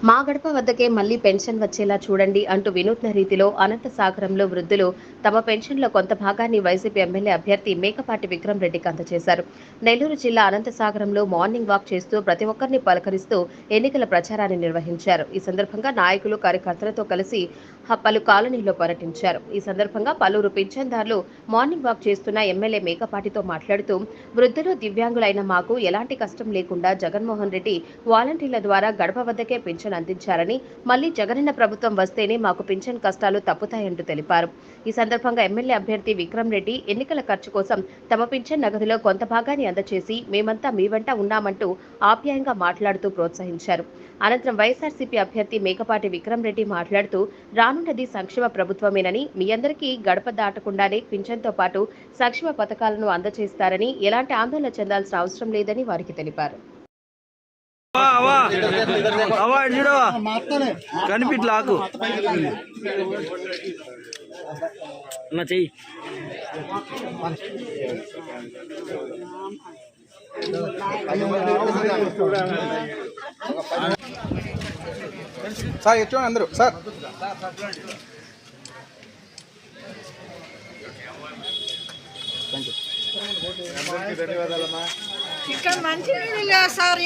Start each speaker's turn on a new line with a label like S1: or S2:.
S1: మా గడప వద్దకే మళ్లీ పెన్షన్ వచ్చేలా చూడండి అంటూ వినూత్న రీతిలో అనంతసాగరంలో వృద్ధులు తమ పెన్షన్లో కొంత భాగాన్ని వైసీపీ ఎమ్మెల్యే అభ్యర్థి మేకపాటి విక్రమ్ రెడ్డికి అందజేశారు. నెల్లూరు జిల్లా అనంతసాగరంలో మార్నింగ్ వాక్ చేస్తూ ప్రతి ఒక్కరిని పలకరిస్తూ ఎన్నికల ప్రచారాన్ని నిర్వహించారు. ఈ సందర్భంగా నాయకులు, కార్యకర్తలతో కలిసి పలు కాలనీల్లో పర్యటించారు. ఈ సందర్భంగా పలువురు పింఛన్దారులు మార్నింగ్ వాక్ చేస్తున్న ఎమ్మెల్యే మేకపాటితో మాట్లాడుతూ, వృద్ధులు, దివ్యాంగులైన మాకు ఎలాంటి కష్టం లేకుండా జగన్మోహన్ రెడ్డి వాలంటీర్ల ద్వారా గడప వద్దకే పింఛన్ అందించారని, మళ్లీ జగనన్న ప్రభుత్వం వస్తేనే మాకు పింఛన్ కష్టాలు తప్పుతాయంటూ తెలిపారు. ఈ సందర్భంగా ఎమ్మెల్యే అభ్యర్థి విక్రమ్ రెడ్డి ఎన్నికల ఖర్చు కోసం తమ పింఛన్ నగదులో కొంత భాగాన్ని అందచేసి మేమంతా మీ వెంట ఉన్నామంటూ ఆప్యాయంగా మాట్లాడుతూ ప్రోత్సహించారు. అనంతరం వైఎస్ఆర్సీపీ అభ్యర్థి మేకపాటి విక్రమ్ రెడ్డి మాట్లాడుతూ, రానున్నది సంక్షేమ ప్రభుత్వమేనని, మీ అందరికీ గడప దాటకుండానే పింఛన్తో పాటు సంక్షేమ పథకాలను అందజేస్తారని, ఎలాంటి ఆందోళన చెందాల్సిన అవసరం లేదని వారికి తెలిపారు.
S2: కనిపిట్లాకు చెయ్యి
S3: సార్ ఎట్లా అందరూ సార్
S4: ఇక్కడ మంచి నీళ్ళు లేవు సార్.